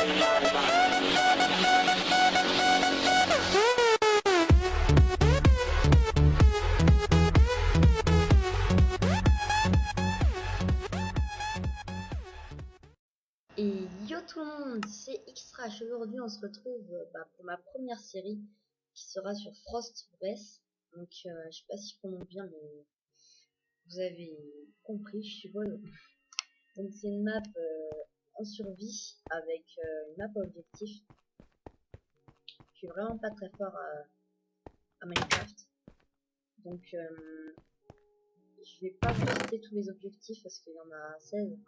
Et yo tout le monde, c'est Xtrash. Aujourd'hui on se retrouve pour ma première série qui sera sur Frostbreath. Donc je sais pas si je prononce bien, mais vous avez compris, je suppose. Donc c'est une map en survie avec une map objectif. Je suis vraiment pas très fort à Minecraft. Donc je vais pas vous citer tous les objectifs parce qu'il y en a 16.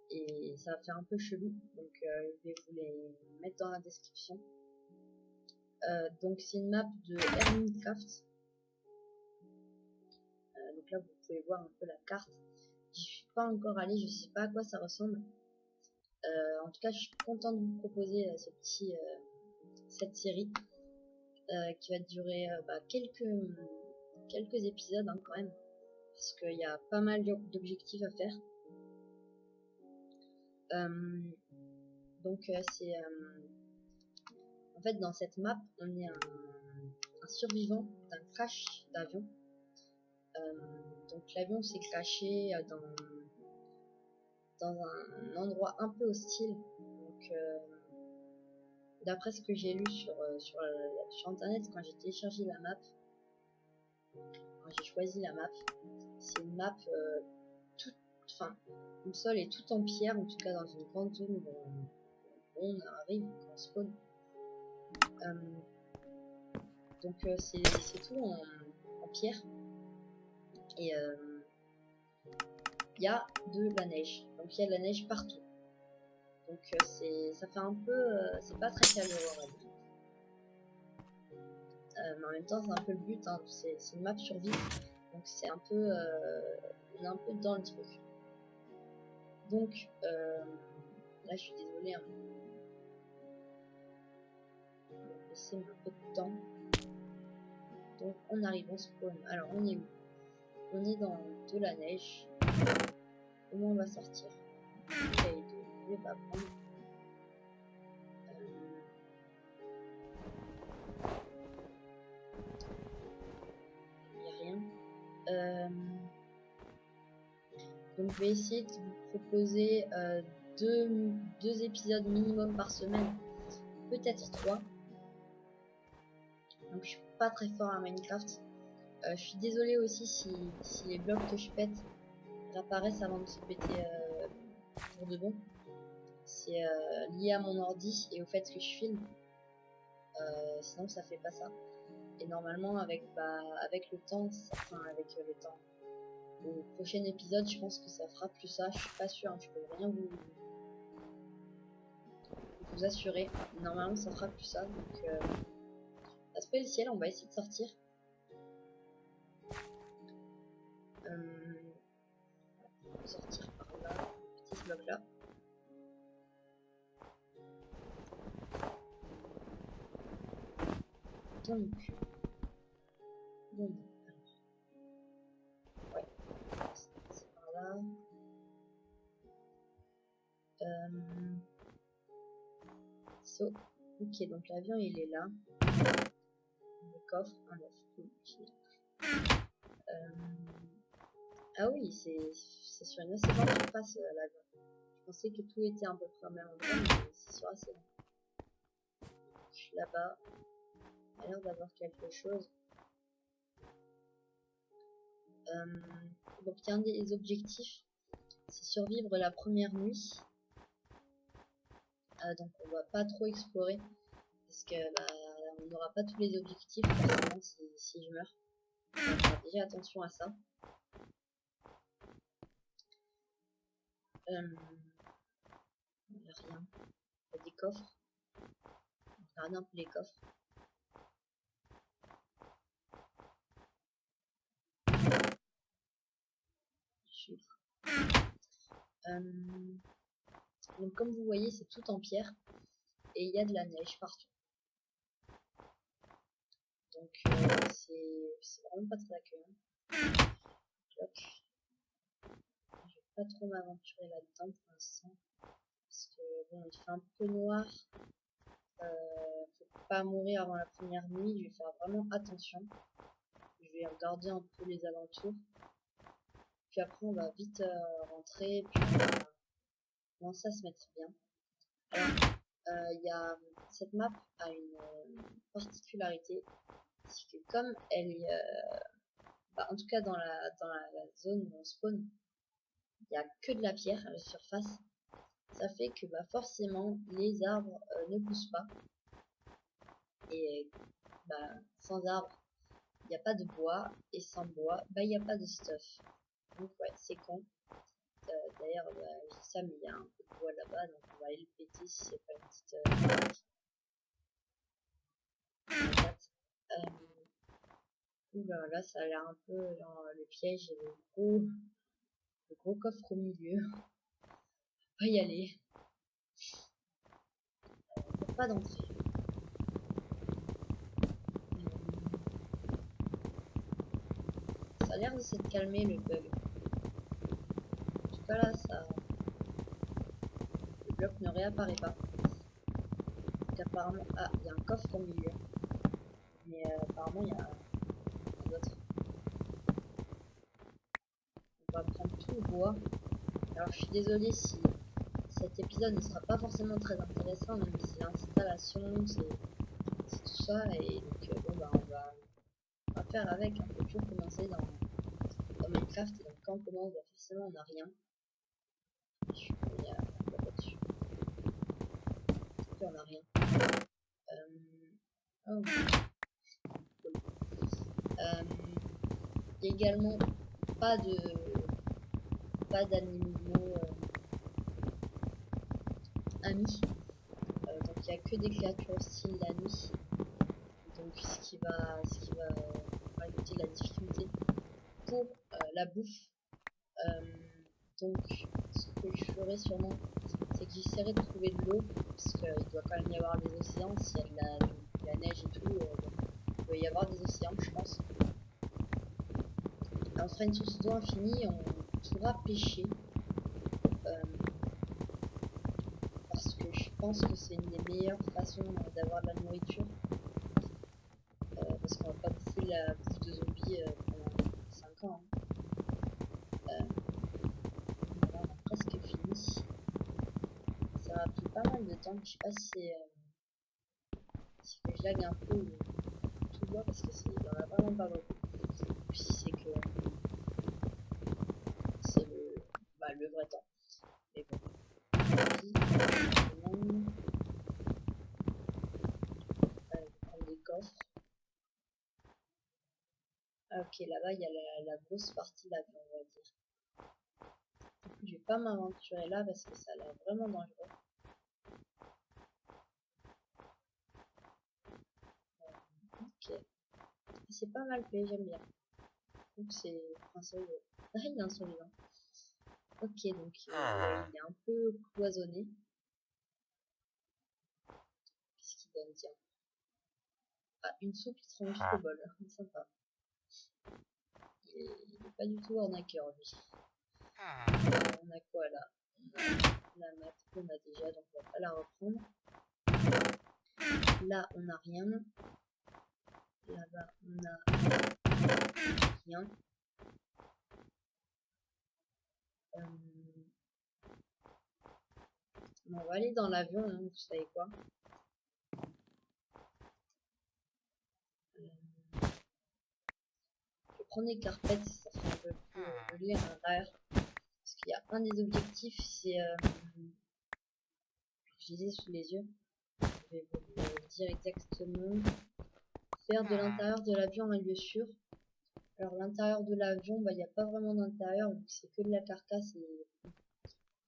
Et ça va faire un peu chelou, donc je vais vous les mettre dans la description. Donc c'est une map de Hermitcraft. Donc là vous pouvez voir un peu la carte. J'y suis pas encore allé, je sais pas à quoi ça ressemble. En tout cas je suis content de vous proposer cette série qui va durer quelques épisodes quand même, parce qu'il y a pas mal d'objectifs à faire. C'est en fait dans cette map on est un survivant d'un crash d'avion. Donc l'avion s'est crashé dans un endroit un peu hostile. Donc d'après ce que j'ai lu sur internet, quand j'ai téléchargé la map, quand j'ai choisi la map, c'est une map le sol est tout en pierre, en tout cas dans une grande zone où on arrive, quand on spawn. Donc c'est tout en pierre. Et il y a de la neige. Donc il y a de la neige partout. Donc ça fait un peu... c'est pas très chaleureux. Mais en même temps c'est un peu le but. Hein. C'est une map survie. Donc c'est un peu... on est un peu dans le truc. Donc là je suis désolée. Hein. Je vais laisser un peu de temps. Donc on arrive, on spawn. Alors on est où? On est dans de la neige. Comment on va sortir? Je vais pas prendre. Il n'y a rien. Donc je vais essayer de vous proposer deux épisodes minimum par semaine, peut-être 3. Donc je suis pas très fort à Minecraft. Je suis désolée aussi si les blocs que je pète réapparaissent avant de se péter pour de bon. C'est lié à mon ordi et au fait que je filme. Sinon ça fait pas ça. Et normalement avec le temps, au prochain épisode, je pense que ça fera plus ça. Je suis pas sûre, hein, je peux rien vous assurer. Normalement ça fera plus ça. Donc aspect le ciel, on va essayer de sortir. Sortir par là, petit bloc là. Donc ouais, c'est par là. Ok, donc l'avion il est là. Le coffre, un œuf. Ah oui, c'est sur une assez grande surface l'avion. Je pensais que tout était un peu près au même endroit, mais c'est sur assez long. Je suis là-bas. Il a l'air d'avoir quelque chose. Donc il y a un des objectifs, c'est survivre la première nuit. Donc on va pas trop explorer parce que on n'aura pas tous les objectifs forcément si je meurs. Donc, on va déjà attention à ça. Il n'y a rien. Il y a des coffres. On va regarder un peu les coffres. Donc comme vous voyez c'est tout en pierre et il y a de la neige partout. Donc c'est vraiment pas très accueillant. Je vais pas trop m'aventurer là-dedans pour l'instant. parce que bon, il fait un peu noir. Faut pas mourir avant la première nuit, je vais faire vraiment attention. Je vais regarder un peu les alentours. Puis après on va vite rentrer, puis on va commencer à se mettre bien. Alors, cette map a une particularité, c'est que comme elle est, en tout cas dans la zone où on spawn, il n'y a que de la pierre à la surface. Ça fait que forcément les arbres ne poussent pas. Et sans arbres, il n'y a pas de bois. Et sans bois, il n'y a pas de stuff. Donc ouais, c'est con. D'ailleurs, je dis ça, mais il y a un peu de bois là-bas. Donc on va aller le péter si c'est pas une petite... là, ça a l'air un peu genre, le piège et le gros coffre au milieu. On va y aller. Pas d'entrée. Ça a l'air de s'être calmé le bug. En tout cas là, le bloc ne réapparaît pas. Donc apparemment, il y a un coffre au milieu. Mais apparemment il y a d'autres. On va prendre tout le bois. Alors je suis désolée si cet épisode ne sera pas forcément très intéressant, même si c'est l'installation, c'est tout ça, et donc on va faire avec, on peut toujours commencer dans Minecraft, et donc quand on commence, forcément on n'a rien. Je suis mis à là-dessus. On n'a rien. Oh. Il y a également pas d'animaux amis. Donc il n'y a que des créatures hostiles la nuit. Donc ce qui va rajouter la difficulté pour la bouffe. Donc ce que je ferai sûrement, c'est que j'essaierai de trouver de l'eau, parce qu'il doit quand même y avoir des océans. S'il y a de la neige et tout, il doit y avoir des océans, je pense. On fera une source d'eau infinie, on pourra pêcher. Parce que je pense que c'est une des meilleures façons d'avoir de la nourriture. Parce qu'on va pas bouffer la bouffe de zombies pendant 5 ans. Voilà, on a presque fini. Ça m'a pris pas mal de temps. Je sais pas si que je lag un peu ou tout bois, parce que il y en a vraiment pas beaucoup. Puis c'est que c'est le vrai temps. Mais bon. Prendre des coffres. Ah, ok, là-bas il y a la grosse partie là, on va dire. Je vais pas m'aventurer là parce que ça a l'air vraiment dangereux. Ok. C'est pas mal fait, j'aime bien. Donc c'est un survivant. Ah, il est un survivant. Ok, donc il est un peu cloisonné. Qu'est-ce qu'il donne, tiens? Ah, une soupe étrange au bol. Sympa. Il est pas du tout arnaqueur, lui. On a quoi là? On a la map qu'on a déjà, donc on va pas la reprendre. Là, on a rien. Là-bas, on a rien. On va aller dans l'avion, hein, vous savez quoi. Je vais prendre des carpettes, ça fait un peu plus joli à l'intérieur. Parce qu'il y a un des objectifs, c'est... je les ai sous les yeux. Je vais vous le dire exactement. Faire de l'intérieur de l'avion un lieu sûr. Alors l'intérieur de l'avion, il n'y a pas vraiment d'intérieur, vu que c'est que de la carcasse et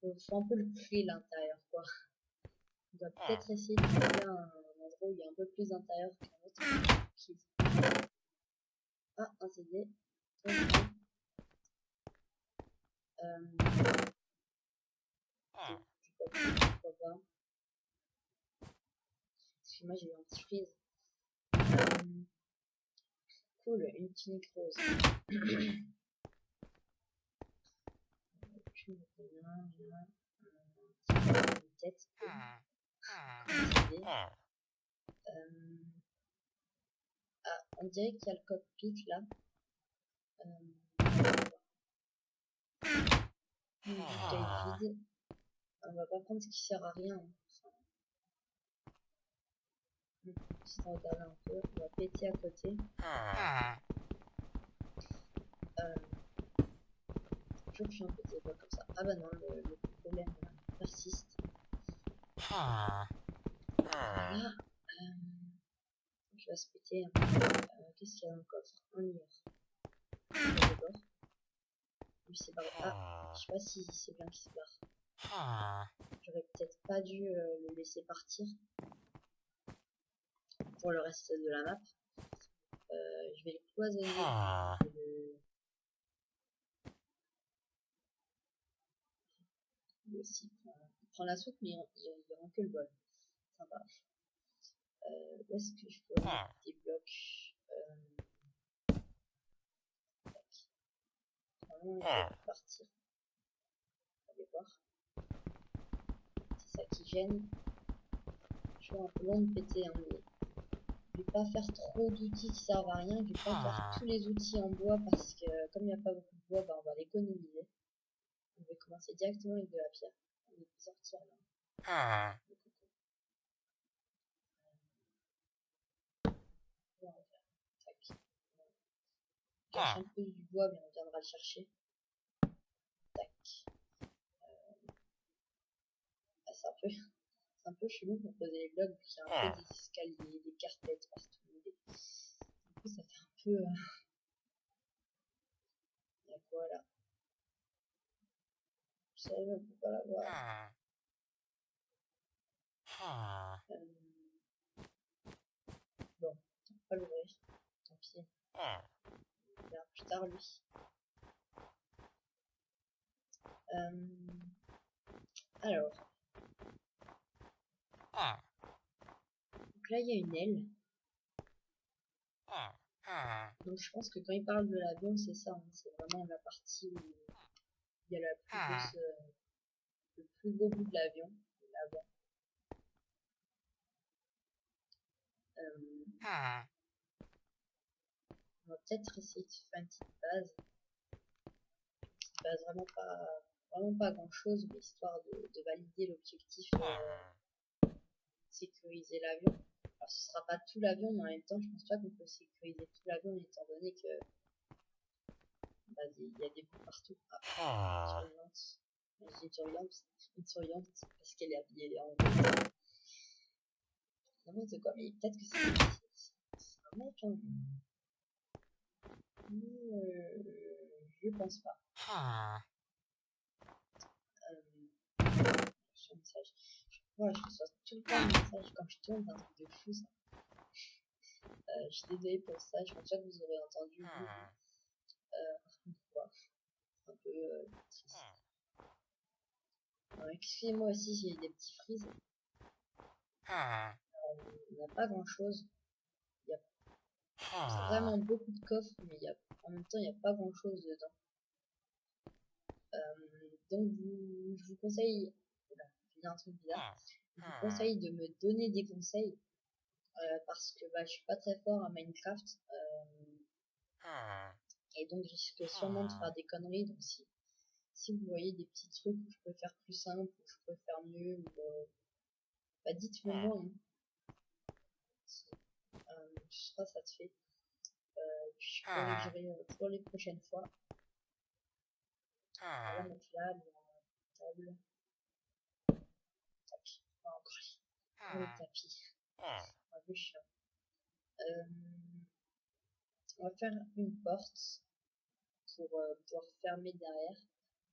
faut un peu le créer l'intérieur, quoi. On doit peut-être essayer de trouver un endroit où il y a un peu plus d'intérieur qu'un autre. Ah, un CD. Pourquoi pas. Excuse-moi, j'ai eu un petit freeze. Cool, une tunique rose. changer. Ah, on dirait qu'il y a le cockpit là. Une bouteille vide. On va pas prendre ce qui sert à rien. Enfin, si on regarde un peu, on va péter à côté. Toujours que je suis un petit peu comme ça. Ah bah non, le problème persiste. Voilà. Je vais se péter un peu. Qu'est-ce qu'il y a dans le coffre? Un livre. D'abord. Lui c'est barré. Ah, je sais pas si c'est bien qu'il se barre. J'aurais peut-être pas dû le laisser partir pour le reste de la map. Je vais le cloisonner. Lui aussi, il prend la soupe, mais il rend que le bol. Sympa. Où est-ce que je peux mettre des blocs? Normalement, il peut partir. Allez voir. C'est ça qui gêne. Je suis un peu long de péter, hein, mais je vais pas faire trop d'outils qui servent à rien. Je vais pas faire tous les outils en bois parce que comme il n'y a pas beaucoup de bois, bah, on va l'économiser. On va commencer directement avec de la pierre. On va sortir là. Le coco. On va refaire. Tac. On cache un peu du bois, mais on viendra le chercher. Tac. Ah, c'est un peu chelou pour poser les blocs, puis il y a un peu des escaliers, des carpettes partout. Du coup, ça fait un peu. Il y a quoi là? Je savais, on peut pas la voir. Bon, on va pas l'ouvrir. Tant pis. On verra plus tard lui. Alors. Donc là, il y a une aile. Donc je pense que quand il parle de l'avion, c'est ça. Hein, c'est vraiment la partie où il y a la plus grosse, le plus beau bout de l'avion. L'avant. On va peut-être essayer de faire une petite base. Une base vraiment pas grand chose, mais histoire de valider l'objectif sécuriser l'avion. Alors ce sera pas tout l'avion, mais en même temps je pense pas qu'on peut sécuriser tout l'avion étant donné que bah, il y a des bouts partout. Ah, une surveillante parce qu'elle est habillée en rose. N'importe quoi, mais peut-être que c'est un mec, hein. Je pense pas. Sur message. Ouais, je reçois tout le temps des messages quand je tourne, c'est un truc de fou ça. Je suis désolée pour ça, je pense pas que vous aurez entendu. Ouais, c'est un peu triste. Excusez-moi aussi, j'ai des petits frises. Il n'y a pas grand chose. Il y a vraiment beaucoup de coffres, mais en même temps, il n'y a pas grand chose dedans. Donc, je vous conseille. Voilà, je dis un truc bizarre. Je vous conseille de me donner des conseils. Parce que bah, je suis pas très fort à Minecraft. Et donc, je risque sûrement de faire des conneries. Donc, si vous voyez des petits trucs où je peux faire plus simple, où je peux faire mieux, bah, dites-le moi. Hein. Je serai satisfait. Puis je corrigerai pour les prochaines fois. On va mettre là, la table. Tapis. Pas encore le tapis. Un peu chiant. On va faire une porte pour pouvoir fermer derrière.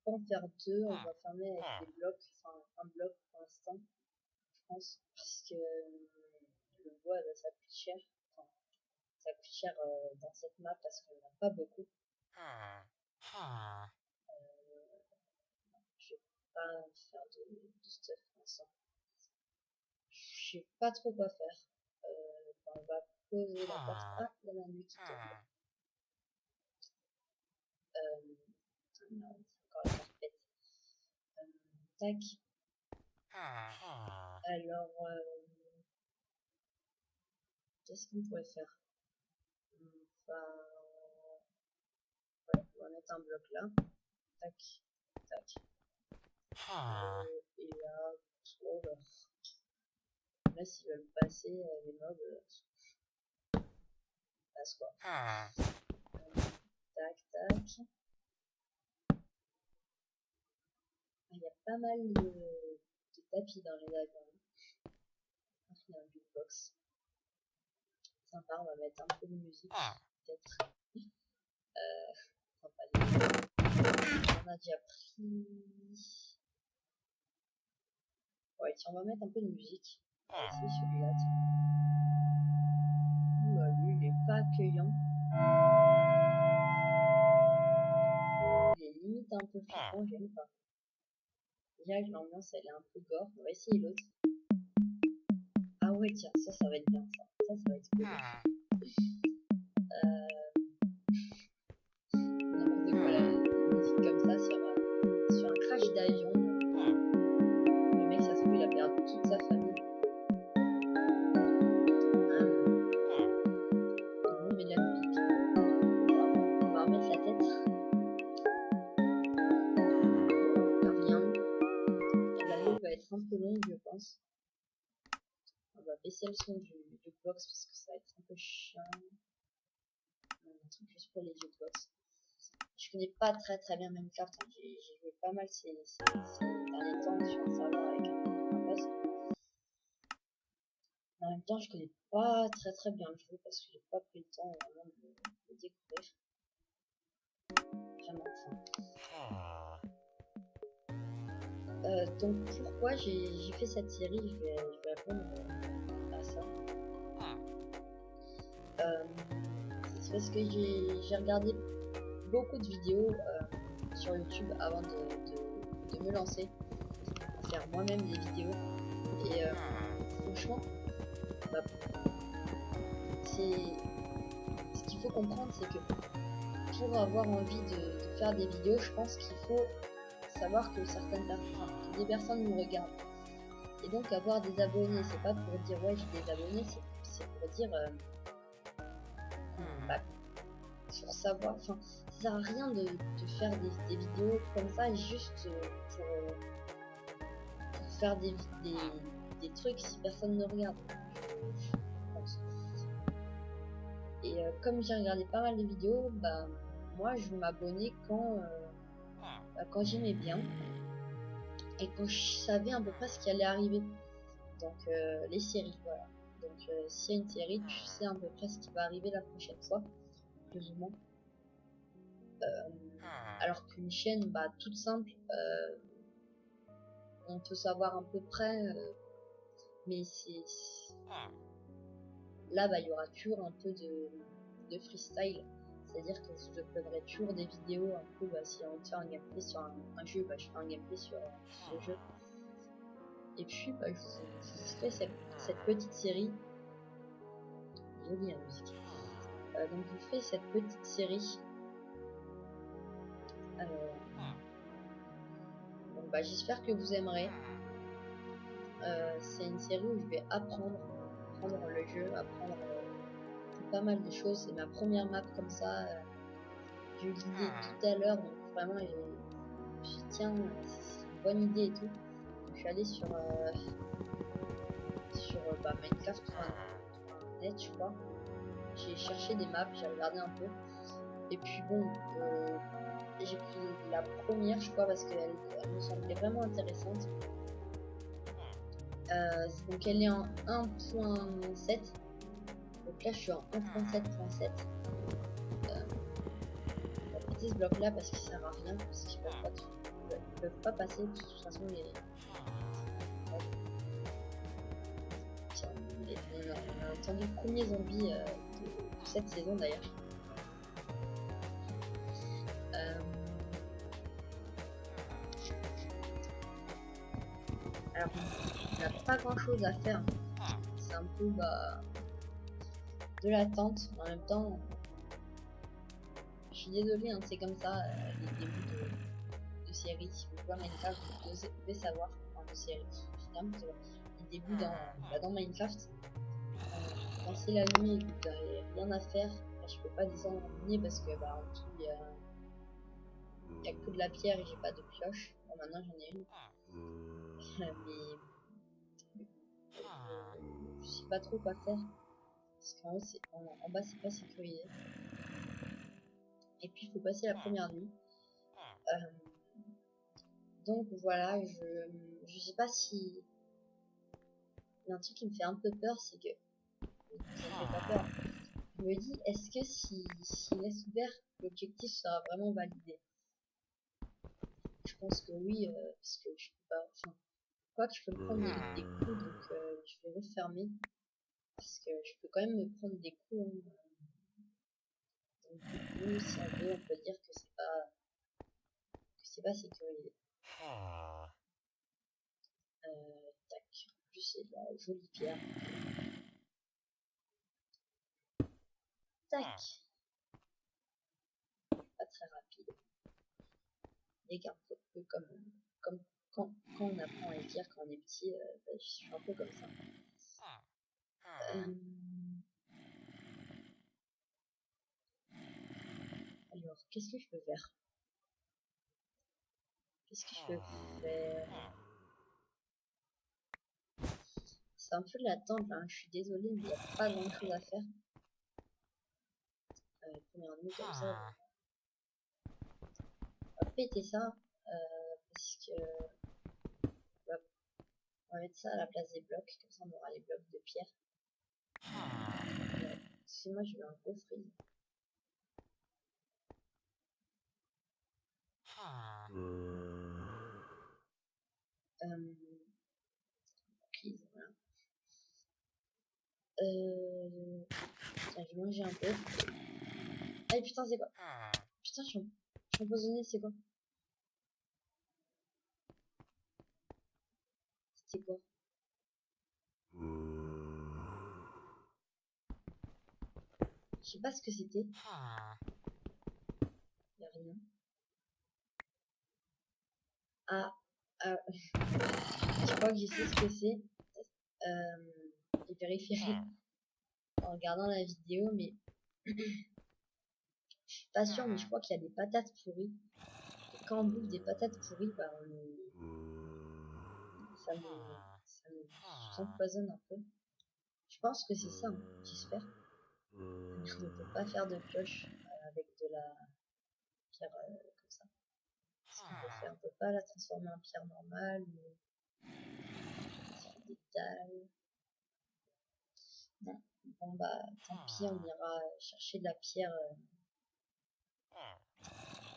On va en faire deux, on va fermer avec des blocs, enfin un bloc pour l'instant, je pense, parce que le bois ça coûte cher. Enfin, ça coûte cher dans cette map parce qu'on n'a pas beaucoup. Je vais pas faire de stuff pour l'instant. Je sais pas trop quoi faire. On va poser la porte. Ah, il y a la nuit qui tombe. Non, c'est encore la carpette. Tac. Alors, Qu'est-ce qu'on pourrait faire? On va... Ouais, on va mettre un bloc là. Tac, tac. Et là, oh là, s'ils veulent passer, les mobs passent quoi. Tac, tac. Il y a pas mal de tapis dans les wagons. Il y a un jukebox. Sympa, on va mettre un peu de musique, peut-être. On a déjà pris. Ouais, tiens, on va mettre un peu de musique. C'est celui-là, tiens. Oula, lui, il est pas accueillant. Il est limite un peu flippant, j'aime pas. Déjà que l'ambiance, elle est un peu gore. On va essayer l'autre. Ah ouais, tiens, ça va être bien, ça. Ça va être cool. N'importe quoi, la musique comme ça, sur un crash d'avion. Le mec, ça se trouve, il a perdu toute sa famille. On met de la musique. On va remettre la tête. Rien. La vidéo va être un peu longue, je pense. On va baisser le son du jukebox parce que ça va être un peu chiant. Un truc juste pour les jukebox. Je connais pas très bien Minecraft. Hein. J'ai joué pas mal ces derniers temps sur un serveur avec un pote. En même temps, je connais pas très bien le jeu parce que j'ai pas pris le temps vraiment de le découvrir. Vraiment donc pourquoi j'ai fait cette série, je vais répondre à ça. C'est parce que j'ai regardé beaucoup de vidéos sur YouTube avant de me lancer, faire moi-même des vidéos. Et franchement, bah, ce qu'il faut comprendre, c'est que pour avoir envie de faire des vidéos, je pense qu'il faut savoir que des personnes nous regardent. Et donc avoir des abonnés, c'est pas pour dire ouais j'ai des abonnés, c'est pour dire pour savoir, enfin ça sert à rien de faire des vidéos comme ça juste pour faire des trucs si personne ne regarde, je pense. Et comme j'ai regardé pas mal de vidéos, bah moi je m'abonnais quand j'aimais bien et quand je savais à peu près ce qui allait arriver. Donc les séries, voilà. Donc s'il y a une série, tu sais à peu près ce qui va arriver la prochaine fois, plus ou moins. Alors qu'une chaîne, bah toute simple, on peut savoir à peu près, mais là bah il y aura toujours un peu de freestyle. C'est-à-dire que je uploaderai toujours des vidéos un peu, bah, si on tient un gameplay sur un jeu, bah, je fais un gameplay sur ce jeu. Et puis, bah, je vous fais cette petite série. Jolie la musique. Donc, je vous fais cette petite série. Donc, bah, j'espère que vous aimerez. C'est une série où je vais apprendre le jeu, apprendre pas mal de choses. C'est ma première map comme ça. J'ai eu l'idée tout à l'heure, donc vraiment, j'ai tiens, c'est une bonne idée et tout. Donc, je suis allé sur Minecraft.net, je crois. J'ai cherché des maps, j'ai regardé un peu. Et puis bon, j'ai pris la première, je crois, parce qu'elle me semblait vraiment intéressante. Donc elle est en 1.7. Donc là, je suis en 1.7.7. On va péter ce bloc là parce qu'il sert à rien, parce qu'ils peuvent pas passer. De toute façon, on a entendu le premier zombie de cette saison d'ailleurs. Alors, il n'y a pas grand chose à faire. C'est un peu de l'attente. En même temps, je suis désolée, hein, c'est comme ça, les débuts de série. Si vous jouez à Minecraft, vous devez savoir, enfin de série, les débuts dans Minecraft, quand c'est la nuit et que vous n'avez rien à faire, bah, je peux pas descendre en minier parce que bah, en dessous il y a que de la pierre et j'ai pas de pioche. Bon, maintenant j'en ai une. Mais je sais pas trop quoi faire. Parce qu'en haut, en bas, c'est pas sécurisé. Et puis, il faut passer la première nuit. Donc voilà, je sais pas si. Il y a un truc qui me fait un peu peur, c'est que. Ça me fait pas peur. Je me dis, est-ce que si laisse ouvert, l'objectif sera vraiment validé? Je pense que oui, parce que je peux pas. Enfin, quoi que je peux me prendre des coups, donc je vais refermer. Parce que je peux quand même me prendre des coups. Hein. Donc du coup, si on veut, on peut dire que c'est pas sécurisé. Tac. En plus, c'est de la jolie pierre. Tac. Pas très rapide. Et un peu comme quand on apprend à écrire quand on est petit, bah, je suis un peu comme ça. Alors, qu'est-ce que je peux faire? Qu'est-ce que je peux faire? C'est un peu de l'attente, hein. Je suis désolée, mais il n'y a pas grand chose à faire. Première nuit comme ça. On va péter ça. Parce que on va mettre ça à la place des blocs. Comme ça, on aura les blocs de pierre. Si moi, j'ai eu un gros freeze. Freeze, voilà. Tiens, je vais manger un peu. Ah putain, c'est quoi? Putain, je suis empoisonnée, c'est quoi? C'était quoi? Je sais pas ce que c'était. Y'a rien. Ah, je crois que je sais ce que c'est. Je vérifierai en regardant la vidéo, mais je suis pas sûre, mais je crois qu'il y a des patates pourries. Et quand on bouffe des patates pourries, bah ça nous s'empoisonne un peu. Je pense que c'est ça, hein, j'espère. Merde, on peut pas faire de pioche avec de la pierre comme ça. Qu'est-ce qu'on peut faire? On peut pas la transformer en pierre normale ou des dalles. Non. Bon bah tant pis, on ira chercher de la pierre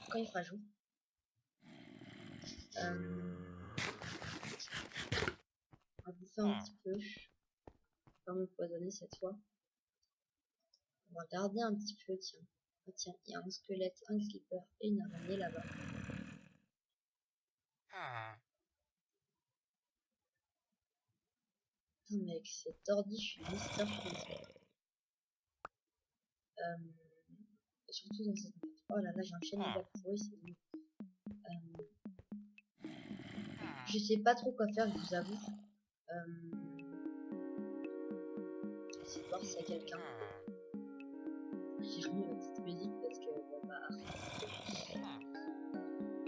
quand il fera jour. On va bouffer un petit peu. Pas m'empoisonner cette fois. On va regarder un petit peu, tiens. Ah, tiens, il y a un squelette, un creeper et une araignée là-bas. Putain mec, cet ordi, je suis Mister Freeze. Surtout dans cette map. Oh là là, j'enchaîne les blocs pourris, c'est nul. Je sais pas trop quoi faire, je vous avoue. Essayer de voir s'il y a quelqu'un. J'ai remis ma petite musique parce que bon bah.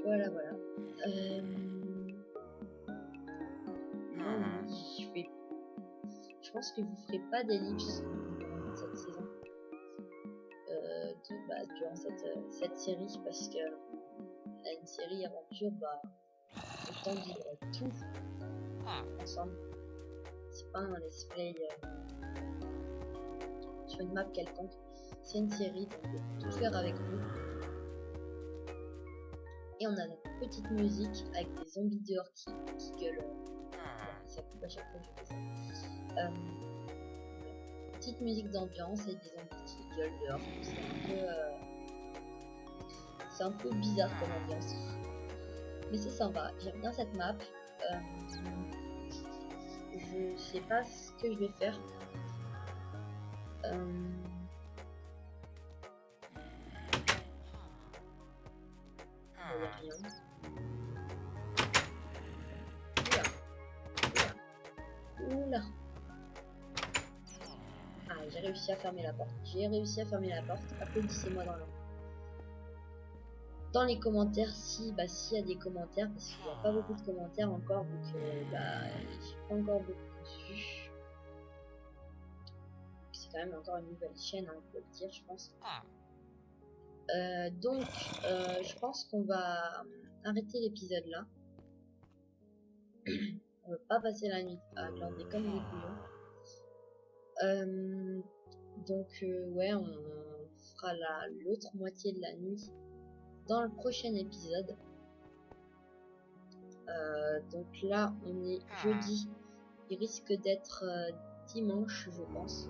Voilà. Non, je pense que vous ferez pas d'ellipse durant cette saison. Durant cette série parce que là, une série aventure, bah autant vivre tout ensemble. C'est pas un let's play sur une map quelconque. C'est une série, donc on peut tout faire avec vous. Et on a notre petite musique avec des zombies dehors qui gueulent. Ça coupe à chaque fois que je fais ça. Petite musique d'ambiance et des zombies qui gueulent dehors. C'est un peu bizarre comme ambiance. Mais c'est sympa, j'aime bien cette map. Je sais pas ce que je vais faire. Il y a rien. Oula. Aïe. j'ai réussi à fermer la porte. J'ai réussi à fermer la porte. Applaudissez-moi dans les commentaires si s'il y a des commentaires, parce qu'il n'y a pas beaucoup de commentaires encore, donc j'ai pas encore beaucoup vu. C'est quand même encore une nouvelle chaîne, hein, on peut le dire, je pense. Donc je pense qu'on va arrêter l'épisode là. On va pas passer la nuit à glander comme des couillons. Donc ouais, on fera l'autre moitié de la nuit dans le prochain épisode. Donc là on est jeudi, il risque d'être dimanche je pense.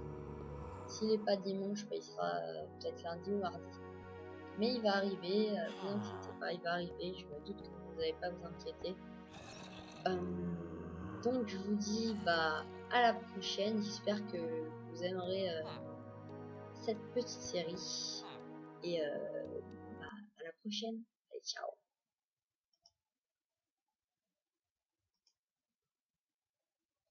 S'il n'est pas dimanche, il sera peut-être lundi ou mardi. Mais il va arriver, vous inquiétez pas, il va arriver, je me doute que vous n'allez pas vous inquiéter. Donc je vous dis à la prochaine, j'espère que vous aimerez cette petite série. Et à la prochaine, allez ciao.